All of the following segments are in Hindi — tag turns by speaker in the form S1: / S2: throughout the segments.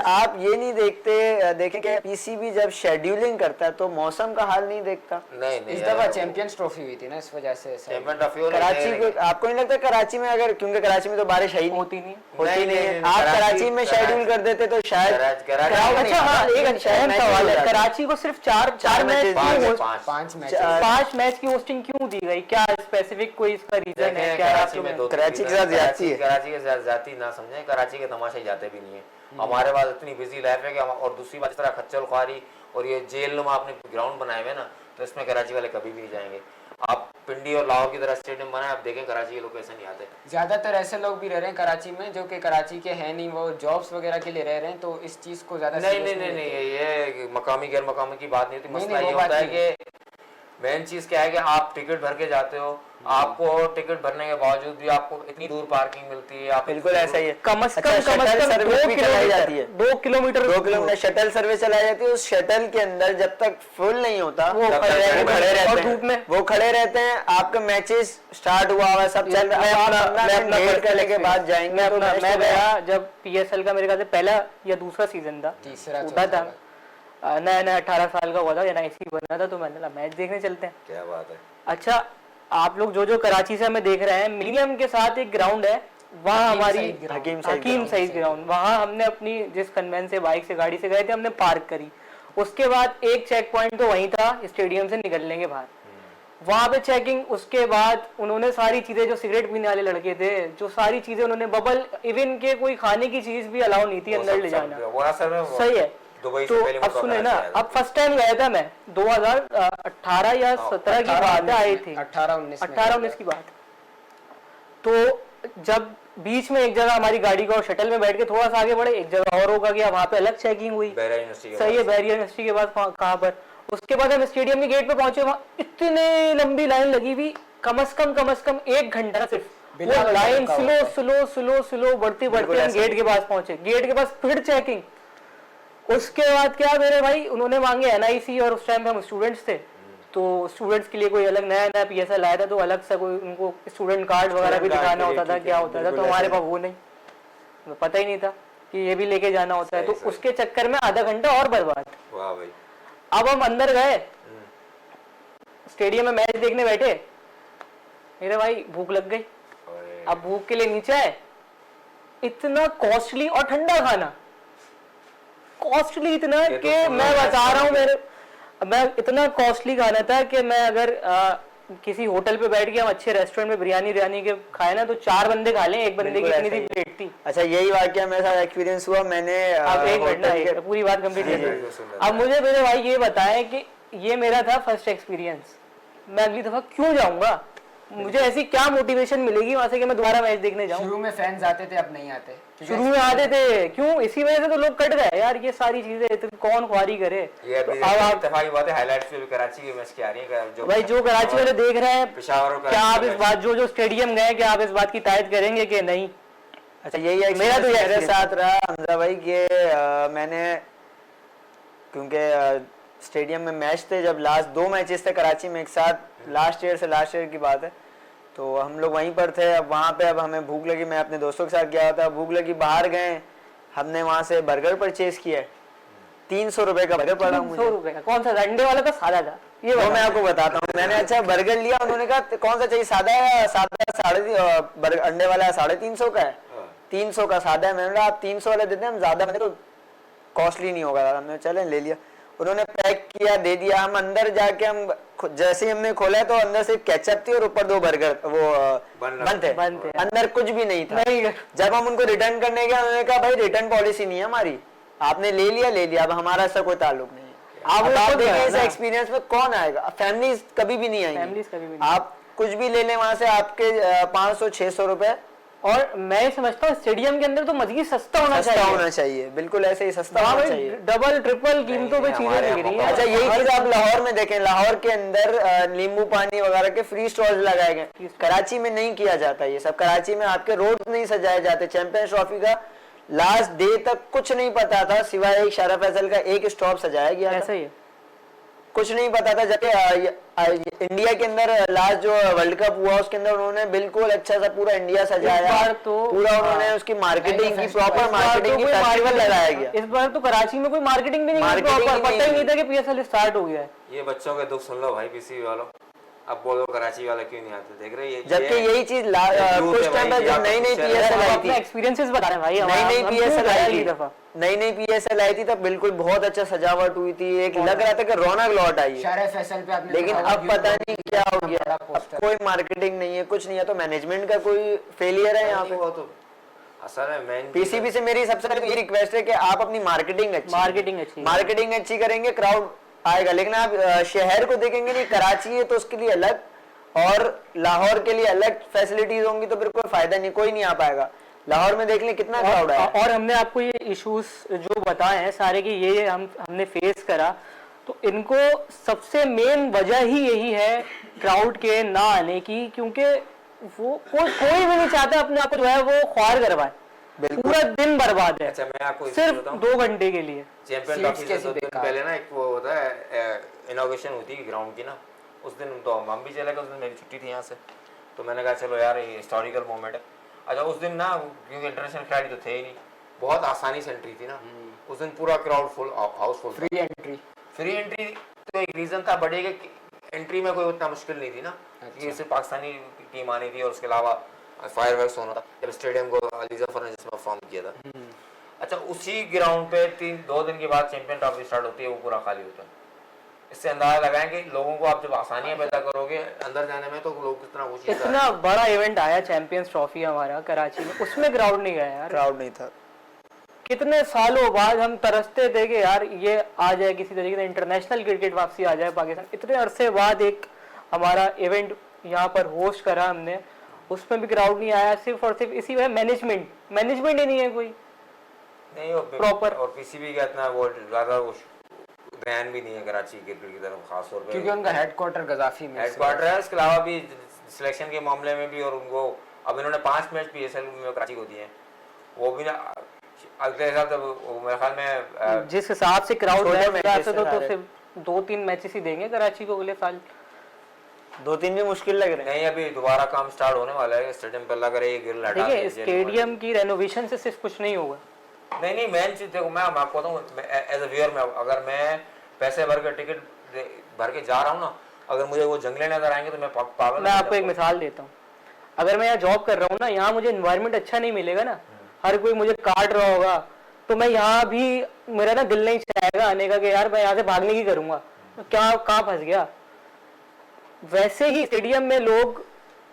S1: आप ये नहीं देखें कि पीसीबी जब शेड्यूलिंग करता है तो मौसम का हाल नहीं देखता।
S2: नहीं
S3: इस दफा चैंपियंस ट्रॉफी हुई थी ना, इस वजह से
S2: चैंपियन ट्रॉफी
S1: कराची को आपको नहीं लगता कराची में अगर, क्योंकि कराची में तो बारिश है ही
S4: होती नहीं
S1: आप कराची में शेड्यूल कर देते तो शायद।
S4: अच्छा हाँ, एक अहम सवाल है, कराची को सिर्फ चार मैच 5 मैच की होस्टिंग क्यों दी गई? क्या स्पेसिफिक कोई इसका रीजन है क्या?
S1: कराची के साथ ज्यादती है,
S2: कराची के साथ ज्यादती ना समझे, कराची के तमाशे जाते भी नहीं है। हमारे पास इतनी बिजी लाइफ है कि और दूसरी बात इस तरह खच्चर ख्वारी और ये जेल नुमा आपने ग्राउंड बनाए हुए ना, तो इसमें कराची वाले कभी भी नहीं जाएंगे। आप पिंडी और लाहौर की तरह स्टेडियम बनाए, आप देखें कराची के लोग ऐसे नहीं आते।
S3: ज्यादातर ऐसे लोग भी रह रहे हैं कराची में जो कि कराची के हैं नहीं, वो जॉब्स वगैरह के लिए रह रहे हैं, तो इस चीज को ज्यादा
S2: नहीं, ये मकामी गैर मकामी की बात नहीं होती। मसला ये होता है कि मेन चीज क्या है कि आप टिकट भर के जाते हो, आपको टिकट भरने के बावजूद भी आपको इतनी दूर पार्किंग मिलती है। आप
S1: बिल्कुल ऐसा ही है।
S4: कम से कम 2 किलोमीटर
S1: शटल सर्विस चलाई जाती है। उस शटल के अंदर जब तक फुल नहीं होता
S4: वो
S1: खड़े रहते हैं। आपका मैचेस स्टार्ट हुआ हुआ सब चल रहा है, वेट करने के बाद जाएंगे।
S4: मैं गया जब पीएसएल का मेरे ख्याल से पहला या दूसरा सीजन था,
S3: तीसरा
S4: था, नया 18 साल का हुआ था, एनआईसी बना था, तो मैंने कहा मैच देखने चलते हैं।
S2: क्या बात है।
S4: अच्छा, आप लोग जो कराची से हमें देख रहे हैं, मिलियम के साथ एक ग्राउंड है, वहाँ हमारी हकीम सईद ग्राउंड, वहाँ हमने अपनी जिस कन्वेंस से बाइक से गाड़ी से गए थे हमने पार्क करी। उसके बाद एक चेक पॉइंट तो वहीं था स्टेडियम से निकलने के बाद, वहां पे चेकिंग। उसके बाद उन्होंने सारी चीजें, जो सिगरेट पीने वाले लड़के थे, जो सारी चीजें उन्होंने, बबल इवन के कोई खाने की चीज भी अलाउ नहीं थी अंदर ले जाना। सही है। तो अब सुने ना, अब फर्स्ट टाइम गया था मैं 2018 या 17 की बात है, आई थी 18-19 की बात। तो जब बीच में एक जगह हमारी गाड़ी को शटल में बैठ के थोड़ा सा आगे बढ़े, एक जगह और होगा गया, वहां पे अलग चेकिंग हुई। सही है, बैरियर यूनिवर्सिटी के बाद कहाँ पर। उसके बाद हम स्टेडियम के गेट पे पहुंचे, वहां इतनी लंबी लाइन लगी हुई, कम से कम 1 घंटा सिर्फ वो लाइन स्लो बढ़ती हम गेट के पास पहुंचे। गेट के पास फिर चेकिंग। उसके बाद क्या मेरे भाई, उन्होंने मांगे एनआईसी, और उस टाइम पे हम स्टूडेंट्स थे, तो स्टूडेंट्स के लिए कोई अलग नया पीएसएल आया था, तो अलग से कोई उनको स्टूडेंट कार्ड वगैरह भी दिखाना होता था, क्या होता था, तो हमारे पास वो नहीं, पता ही नहीं था कि ये भी लेके जाना होता है। तो उसके चक्कर में आधा घंटा और बर्बाद। अब हम अंदर गए, स्टेडियम में मैच देखने बैठे, मेरे भाई भूख लग गई। अब भूख के लिए नीचे आए, इतना कॉस्टली और ठंडा खाना, कॉस्टली इतना कि मैं बता रहा हूँ, मैं इतना कॉस्टली खाना था कि मैं अगर किसी होटल पे बैठ के हम अच्छे रेस्टोरेंट में बिरयानी के खाए ना, तो 4 बंदे खा लें, एक बंदे की इतनी थी प्लेट थी।
S1: अच्छा, यही वाकया मेरे साथ एक्सपीरियंस हुआ। मैंने
S4: अब एक मिनट, पूरी बात कंप्लीट। अब मुझे मेरे भाई ये बताएं कि ये मेरा था फर्स्ट एक्सपीरियंस, मैं अगली दफा क्यों जाऊंगा? मुझे ऐसी क्या मोटिवेशन मिलेगी वहां से कि मैं दोबारा मैच देखने जाऊं?
S3: शुरू में फैंस आते थे, अब नहीं आते।
S4: शुरू में आते थे, क्यों? इसी वजह से तो लोग कट गए यार। ये सारी चीजें तो कौन ख्वारी करे?
S2: ये तो अब इत्तेफाकी बात है, हाइलाइट्स भी कराची के मैच की आ रही है जो
S4: भाई, जो कराची वाले देख रहे हैं, क्या आप इस बात, जो स्टेडियम गए, क्या आप इस बात की तायद करेंगे कि नहीं?
S1: अच्छा, यही मेरा तो मेरे साथ रहा हमजा भाई कि मैंने, क्योंकि स्टेडियम में मैच थे, जब लास्ट 2 मैचेस थे कराची में एक साथ, लास्ट ईयर की बात है, तो हम लोग वहीं पर थे। अब वहाँ पे अब हमें भूख लगी, मैं अपने दोस्तों के साथ गया था, भूख लगी, बाहर गए, हमने वहाँ से बर्गर परचेज किया। 300 रुपए का बर्गर पड़ा मुझे।
S4: 300 रुपए का? कौन सा? अंडे वाला का सादा था?
S1: ये वो मैं आपको बताता हूँ। मैंने अच्छा बर्गर लिया, उन्होंने कहा कौन सा चाहिए, सादा है? सादा अंडे वाला 350 का है। 300 का सादा है। मैंने कहा आप 300 वाला देते हैं, हम ज्यादा, मैंने तो कॉस्टली नहीं होगा, हमने चले ले लिया। उन्होंने पैक किया, दे दिया। हम अंदर जाके, हम जैसे ही हमने खोला तो अंदर से केचप थी और ऊपर 2 बर्गर वो बंद थे, अंदर कुछ भी नहीं था। जब हम उनको रिटर्न करने गए, उन्होंने कहा भाई रिटर्न पॉलिसी नहीं है हमारी, आपने ले लिया, अब हमारा ऐसा कोई ताल्लुक नहीं है। आप देखिए इस एक्सपीरियंस में कौन आएगा? फैमिलीज कभी भी नहीं आएंगी। आप कुछ भी ले लें वहां से, आपके 500-600 रुपए। और मैं समझता हूँ स्टेडियम के अंदर तो मजबूत सस्ता होना चाहिए। बिल्कुल ऐसे ही सस्ता होना चाहिए। डबल ट्रिपल कीमतों पे चीजें बिक रही हैं। अच्छा, यही चीज आप लाहौर में देखें, लाहौर के अंदर नींबू पानी वगैरह के फ्री स्टॉल्स लगाए गए। कराची में नहीं किया जाता ये सब। कराची में आपके रोड नहीं सजाए जाते। चैंपियंस ट्रॉफी का लास्ट डे तक कुछ नहीं पता था, सिवाय एक शारा फैसल का एक स्टॉप सजाया गया।
S4: ऐसा ही है,
S1: कुछ नहीं पता था। जबकि इंडिया के अंदर लास्ट जो वर्ल्ड कप हुआ उसके अंदर उन्होंने बिल्कुल अच्छा सा पूरा इंडिया सजाया,
S4: बार तो
S1: पूरा उन्होंने उसकी मार्केटिंग की, प्रॉपर मार्केटिंग की, फेस्टिवल लगाया गया।
S4: इस बार तो कराची में कोई मार्केटिंग भी नहीं की,
S1: Marketing
S4: प्रॉपर
S1: ही
S4: पता ही
S1: नहीं
S4: नहीं था कि पीएसएल स्टार्ट हो गया है।
S2: ये बच्चों के दुख सुन लो भाई, पीसीबी वालों। अब बोलो कराची वाले क्यों नहीं आते, देख रहे हैं
S1: जबकि यही चीज कुछ टाइम पहले जब नई नई पीएसएल आई थी,
S4: एक्सपीरियंसेस बता रहे हैं भाई,
S1: नई पीएसएल आई थी,
S4: दफा
S1: नई पीएसएल आई थी तब बिल्कुल बहुत अच्छा सजावट हुई थी, एक लग रहा था कि रौनक लौट आई है।
S3: शारे फैसल पे आपने
S1: लेकिन
S3: देखा
S1: अब
S3: होगा,
S1: पता नहीं क्या हो गया,
S3: बड़ा
S1: अब
S3: पोस्टर।
S1: कोई मार्केटिंग नहीं है, कुछ नहीं है। तो मैनेजमेंट का कोई फेलियर है यहाँ पे।
S2: वो तो असल है मेन
S1: पीसीबी से मेरी सबसे पहले ये रिक्वेस्ट है कि आप अपनी मार्केटिंग अच्छी करेंगे, क्राउड आएगा। लेकिन आप शहर को देखेंगे नहीं, कराची है तो उसके लिए अलग और लाहौर के लिए अलग फैसिलिटीज होंगी, तो फिर कोई फायदा नहीं, कोई नहीं आ पाएगा। लाहौर में देख लें कितना क्राउड है।
S4: और हमने आपको ये इश्यूज जो बताए हैं सारे कि ये हमने फेस करा, तो इनको सबसे मेन वजह ही यही है क्राउड के ना आने की, क्योंकि वो कोई भी नहीं चाहता अपने आप को जो है वो ख्वार करवाए, पूरा दिन बर्बाद है।
S2: अच्छा मैं आपको
S4: सिर्फ 2 घंटे के लिए।
S2: चैंपियन ट्रॉफी से 2 दिन पहले ना एक वो होता है इनॉग्रेशन होती है ग्राउंड की ना, उस दिन तो हम भी चले गए, उस दिन मेरी छुट्टी थी यहाँ से, तो मैंने कहा चलो यार ये हिस्टोरिकल मोमेंट है। अच्छा उस दिन ना क्योंकि इंटरनेशनल खिलाड़ी तो थे ही नहीं, बहुत आसानी से एंट्री थी ना, उस दिन पूरा crowd full, Housefull,
S3: free entry
S2: तो एक रीजन था बड़े कि एंट्री में कोई उतना मुश्किल नहीं थी ना, क्योंकि सिर्फ पाकिस्तानी टीम आनी थी और उसके अलावा फायरवर्क्स होना था जब स्टेडियम को अली जफर ने जिसमें फॉर्म किया था। अच्छा उसी ग्राउंड पे 2 दिन के बाद चैंपियन ट्रॉफी स्टार्ट होती है, वो पूरा खाली होता है। इससे अंदाजा लगाएं कि लोगों को आप जब आसानियां पैदा करोगे अंदर जाने में, तो लोग कितना खुश।
S4: इतना बड़ा इवेंट आया चैंपियंस ट्रॉफी हमारा कराची में, उसमें क्राउड नहीं गया यार,
S1: क्राउड नहीं था।
S4: कितने सालों बाद हम तरसते थे कि यार ये आ जाए, किसी तरीके से इंटरनेशनल क्रिकेट वापसी आ जाए पाकिस्तान। इतने अरसे बाद एक हमारा इवेंट यहाँ पर होस्ट करा हमने, उसमें भी क्राउड नहीं आया, सिर्फ और सिर्फ इसी वजह मैनेजमेंट ही नहीं है कोई
S2: नहीं
S4: प्रॉपर।
S2: और पीसीबी का इतना वो ज्यादा वो ध्यान भी नहीं है कराची क्रिकेट की तरफ, खास तौर पे
S3: क्योंकि उनका हेडक्वार्टर गजाफी में
S2: है। इसके अलावा भी सिलेक्शन के मामले में भी, और उनको अब इन्होंने 5 मैच पीएसएल में कराची को दिए हैं, वो भी ना अगले साल तो मेरे ख्याल में
S4: जिस हिसाब से क्राउड है तो सिर्फ 2-3 मैचेस ही देंगे कराची को अगले साल।
S1: 2-3 भी मुश्किल लग रहे हैं।
S2: नहीं, अभी दोबारा काम स्टार्ट होने वाला है स्टेडियम पे, लग रहा है गिल हटा
S4: ठीक है, स्टेडियम की रेनोवेशन से सिर्फ कुछ नहीं होगा।
S2: नहीं मेन चीज देखो, मैं आपको बताऊं एज अ व्यूअर में, अगर मैं पैसे भर के टिकट भर के जा रहा हूँ ना, अगर मुझे वो जंगले नजर आएंगे तो मैं पागल।
S4: मैं आपको एक मिसाल देता हूँ, अगर मैं यहाँ जॉब कर रहा हूँ ना, यहाँ मुझे एनवायरनमेंट अच्छा नहीं मिलेगा ना, हर कोई मुझे काट रहा होगा, तो मैं यहाँ भी मेरा ना दिल नहीं चाहेगा आने का कि यार मैं यहाँ से भागने की करूंगा, तो क्या कहाँ फंस गया। वैसे ही स्टेडियम में लोग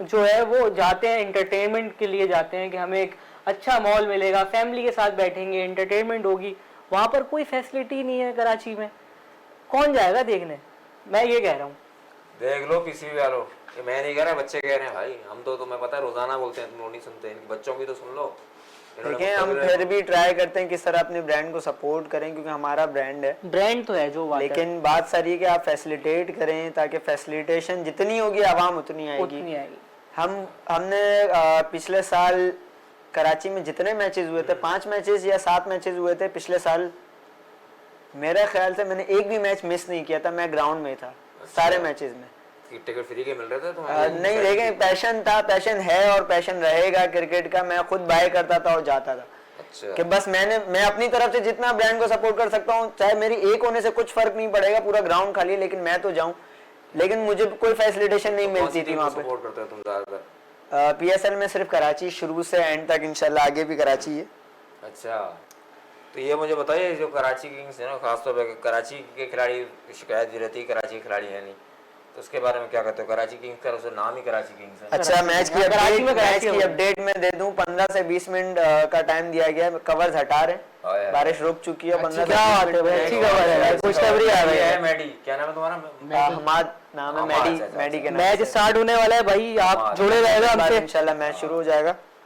S4: जो है वो जाते हैं, एंटरटेनमेंट के लिए जाते हैं कि हमें एक अच्छा मॉल मिलेगा, फैमिली के साथ बैठेंगे, एंटरटेनमेंट होगी। वहां पर कोई फैसिलिटी नहीं है कराची में, कौन जाएगा देखने, मैं ये कह रहा हूँ।
S2: देख लो पीसीबी वालों, मैं नहीं कह रहा, बच्चे कह रहे हैं भाई, हम तो तुम्हें पता है रोजाना बोलते हैं, तुम लोग नहीं सुनते, इनके बच्चों की तो सुन लो।
S1: देखिए हम फिर भी ट्राई करते हैं किस तरह अपने ब्रांड को सपोर्ट करें, क्योंकि हमारा ब्रांड है,
S4: ब्रांड तो है जो बात
S1: लेकिन बात सारी है कि आप फैसिलिटेट करें, ताकि फैसिलिटेशन जितनी होगी आवाम उतनी आएगी। हमने पिछले साल कराची में जितने मैचेस हुए थे, 5 मैचेस या 7 मैचेस हुए थे पिछले साल, मेरे ख्याल से मैंने एक भी मैच मिस नहीं किया था, मैं ग्राउंड में था सारे मैचेस में।
S2: टिकट फ्री के मिल रहे थे तो
S1: नहीं, देखें पैशन था, पैशन है और पैशन रहेगा क्रिकेट का। मैं खुद बाय करता था और जाता था।
S2: अच्छा।
S1: कि बस मैं अपनी तरफ से जितना ब्रांड को सपोर्ट कर सकता हूँ, चाहे मेरी एक होने से कुछ फर्क नहीं पड़ेगा, पूरा ग्राउंड खाली, लेकिन मैं तो जाऊँ। लेकिन मुझे कोई फैसिलिटेशन नहीं मिलती थी वहाँ पे।
S2: सपोर्ट करते हो तुम ज्यादातर?
S1: पीएसएल में सिर्फ कराची, शुरू से एंड तक इंशाल्लाह आगे भी कराची है।
S2: अच्छा, तो ये मुझे बताइए, जो कराची किंग्स है ना, खासतौर पर कराची के खिलाड़ी शिकायत भी रहती है कराची के खिलाड़ी है नहीं, तो उसके बारे में क्या कहते हो? कराची किंग्स का उसका नाम ही कराची किंग्स है।
S1: अच्छा, मैच की अपडेट में दे दूं, 15 से 20 मिनट का टाइम दिया गया है, कवर्स हटा रहे, बारिश रुक चुकी है। 15
S4: क्या बात है भाई, अच्छी खबर है, खुशखबरी आ रही है।
S2: मैडी, क्या नाम है तुम्हारा?
S1: हमाद नाम है, मैडी के नाम।
S4: मैच स्टार्ट होने वाला है भाई, आप जुड़े रहेगा हमसे,
S1: इंशाल्लाह मैच शुरू हो जाएगा।